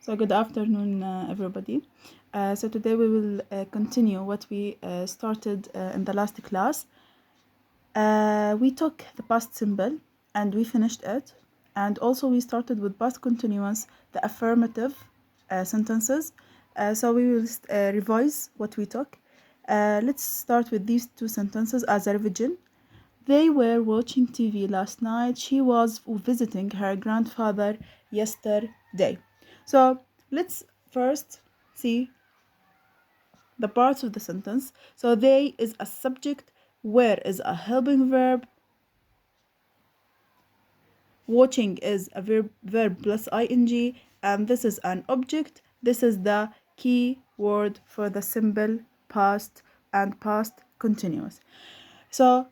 So good afternoon, everybody. So today we will continue what we started in the last class. We took the past simple and we finished it. And also we started with past continuous, the affirmative sentences. So we will revise what we took. Let's start with these two sentences as a revision. They were watching TV last night. She was visiting her grandfather yesterday. So let's first see the parts of the sentence. So they is a subject, where is a helping verb, watching is a verb plus ing, and this is an object. This is the key word for the simple past and past continuous. So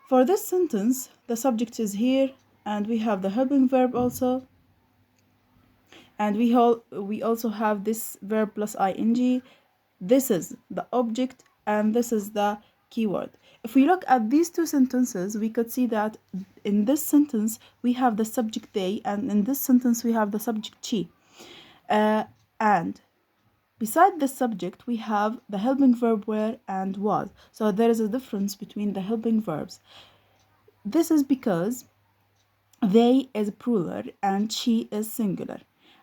for this sentence, the subject is here, and we have the helping verb also, and we also have this verb plus ing. This is the object, and this is the keyword. If we look at these two sentences, we could see that in this sentence we have the subject they, and in this sentence we have the subject she. And beside the subject, we have the helping verb were and was. So there is a difference between the helping verbs. This is because they is plural and she is singular.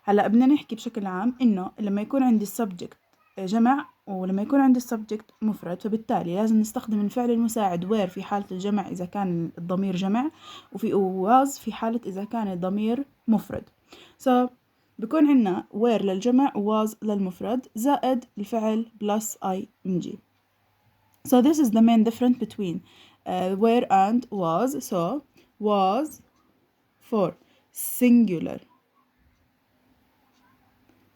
هلا بدنا نحكي بشكل عام إنه لما يكون عندي السبجكت جمع ولما يكون عندي السبجكت مفرد، فبالتالي لازم نستخدم الفعل المساعد where في حالة الجمع إذا كان الضمير جمع، وفي was في حالة إذا كان الضمير مفرد. So بكون عندنا where للجمع was للمفرد زائد الفعل plus ing. So this is the main difference between where and was. So was for singular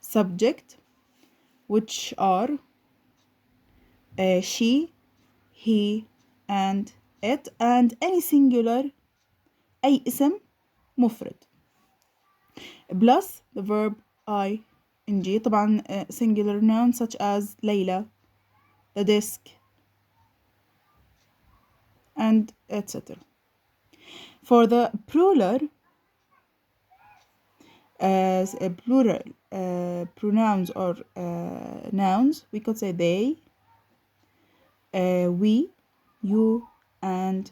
subject, which are she, he, and it, and any singular أي اسم مفرد plus the verb ing. طبعا singular nouns such as ليلى, the desk, and etc. For the plural plural pronouns or nouns, we could say they, we, you, and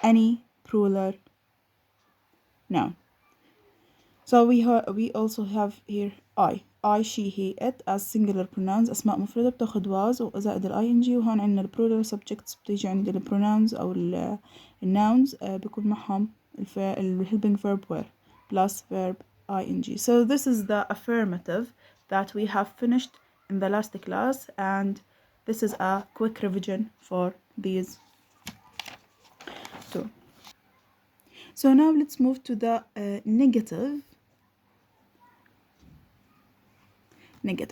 any plural noun. So we also have here I, she, he, it as singular pronouns، أسماء مفردة بتاخد was زائد ال ing، وهون عندنا ال plural subjects بتيجي عند ال pronouns أو ال nouns بيكون معهم ال helping verb were plus verb ing. So this is the affirmative that we have finished in the last class, and this is a quick revision for these two. So now let's move to the negative.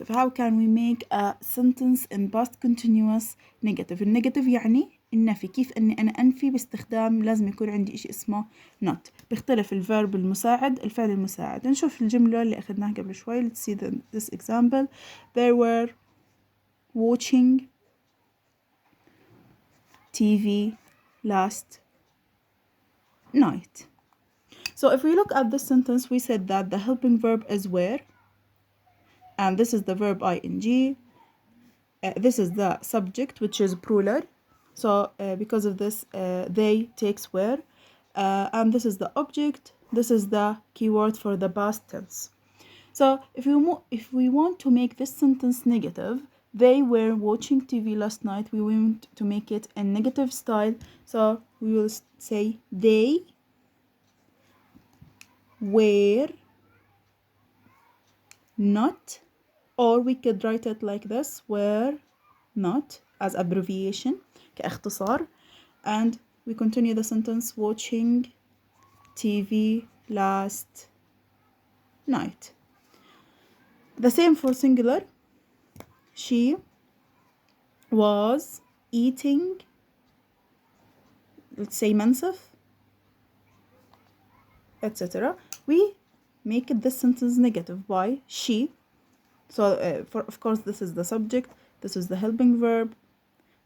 How can we make a sentence in past continuous negative؟ النيجاتيف يعني النفي. كيف اني انا انفي باستخدام لازم يكون عندي اشي اسمه not. بيختلف الفيرب المساعد الفعل المساعد. نشوف الجملة اللي اخذناها قبل شوي. Let's see this example. They were watching TV last night. So if we look at this sentence, we said that the helping verb is were, and this is the verb ing. This is the subject, which is plural. So because of this, they takes were, and this is the object. This is the keyword for the past tense. So if we want to make this sentence negative, they were watching TV last night, we want to make it in negative style. So we will say they were not, or we could write it like this, were not, as abbreviation كاختصار, and we continue the sentence watching TV last night. The same for singular. She was eating, let's say منسف, etc. We make this sentence negative by she. So of course this is the subject, this is the helping verb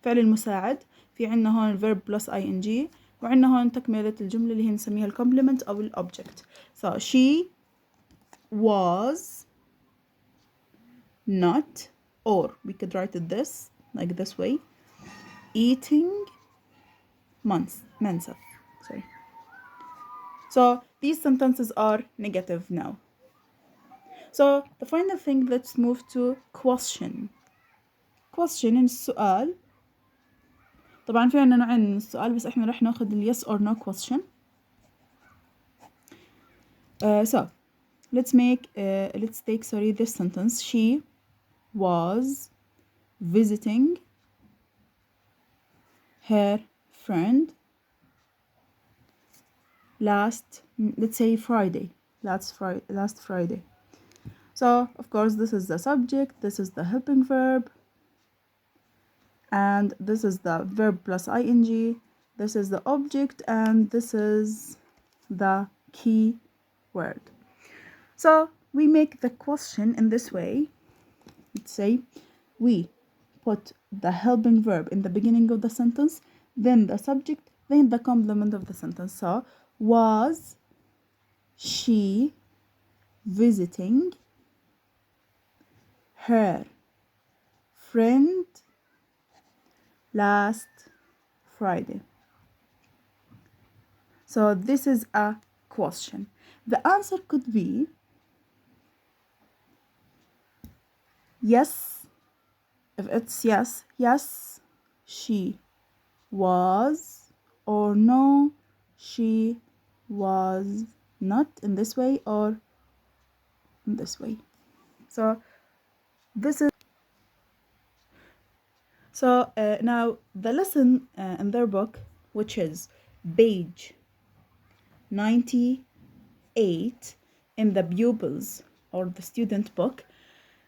فعل المساعد، في عنا هون الverb plus ing، وعنا هون تكملة الجملة اللي هي نسميها الcomplement أو الobject. So she was not, or we could write it this way, eating منسف. Sorry. So these sentences are negative now. So the final thing, let's move to question. Question السؤال. طبعا في عنا نوعين من السؤال بس احنا رح ناخذ ال yes or no question. So let's take this sentence. She was visiting her friend last Friday. So of course this is the subject, this is the helping verb, and this is the verb plus ing, this is the object, and this is the key word. So we make the question in this way. Let's say we put the helping verb in the beginning of the sentence, then the subject, then the complement of the sentence. So was she visiting her friend last Friday? So this is a question. The answer could be yes. If it's yes, she was, or no, she was not, in this way or in this way. So this is now the lesson in their book, which is page 98 in the pupils or the student book,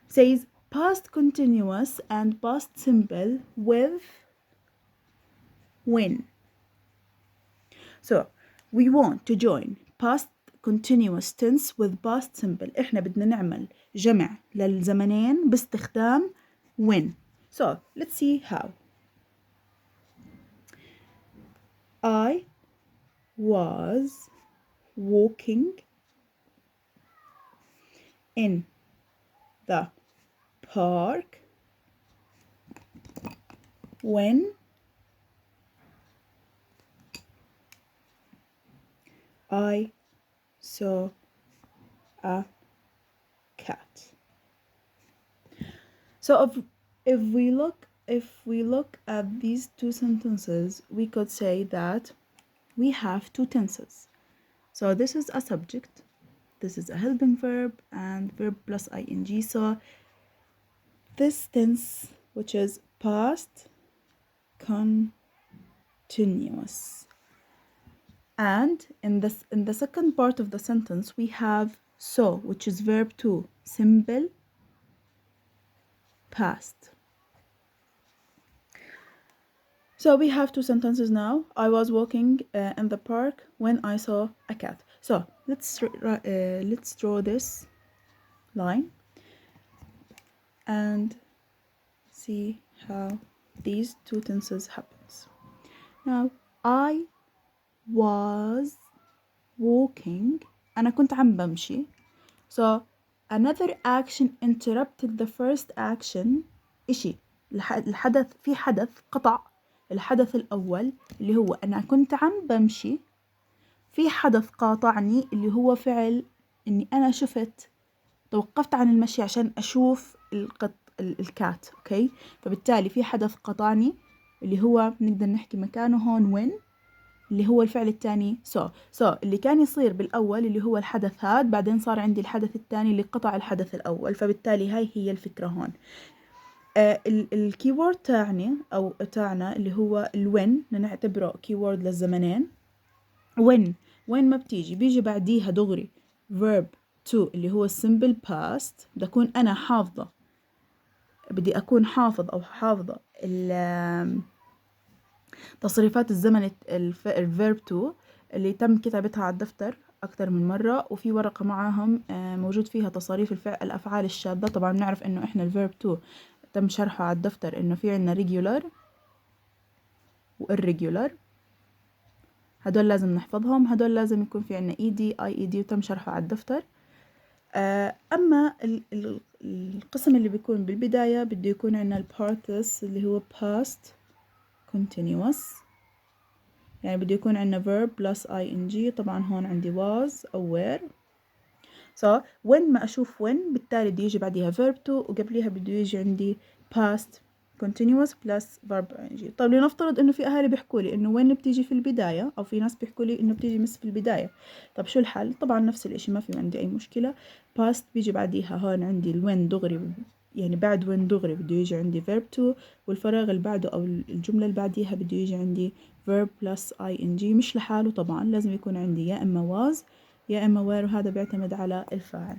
says past continuous and past simple with when. So we want to join past continuous tense with past simple. احنا بدنا نعمل جمع للزمنين باستخدام when. So let's see how. I was walking in the park when I saw a cat. So if we look at these two sentences, we could say that we have two tenses. So this is a subject, this is a helping verb, and verb plus ing. So this tense, which is past continuous, and in the second part of the sentence we have so, which is verb 2, simple past. So we have two sentences now. I was walking in the park when I saw a cat. So let's draw this line and see how these two tenses happens. Now I was walking. أنا كنت عم بمشي. So another action interrupted the first action. إشي الحدث في حدث قطع الحدث الأول اللي هو أنا كنت عم بمشي، في حدث قاطعني اللي هو فعل إني أنا توقفت عن المشي عشان أشوف الكات. أوكي، فبالتالي في حدث قطعني اللي هو نقدر نحكي مكانه هون when، اللي هو الفعل الثاني so اللي كان يصير بالأول اللي هو الحدث هاد، بعدين صار عندي الحدث الثاني اللي قطع الحدث الأول، فبالتالي هاي هي الفكرة هون. الكيورد تاعنا اللي هو الوين، نعتبره كيورد للزمنين. when ما بيجي بعديها دغري verb to اللي هو simple past. بدي أكون حافظ أو حافظة تصريفات الزمن الverb to اللي تم كتابتها على الدفتر أكثر من مرة، وفي ورقة معاهم موجود فيها تصاريف الأفعال الشاذة. طبعا نعرف إنه إحنا الverb to تم شرحه على الدفتر إنه في عنا regular و irregular، هدول لازم نحفظهم، هدول لازم يكون في عنا ed I ed وتم شرحه على الدفتر. أما القسم اللي بيكون بالبداية بده يكون عنا البارتس اللي هو past continuous، يعني بده يكون عنا verb plus ing. طبعا هون عندي was أو were. when ما أشوف when بالتالي بده يجي بعديها verb to وقبليها بده يجي عندي past continuous plus verb ing. طيب لنفترض إنه في أهالي بيحكوا لي إنه when بتيجي في البداية، أو في ناس بيحكوا لي إنه بتيجي مس في البداية. طب شو الحل؟ طبعا نفس الإشي، ما في عندي أي مشكلة. past بيجي بعديها هون عندي when دغري، يعني بعد when دغري بده يجي عندي verb to، والفراغ اللي بعده أو الجملة اللي بعديها بده يجي عندي verb plus ing. مش لحاله طبعا، لازم يكون عندي يا إما was يا إما were، وهذا بيعتمد على الفاعل.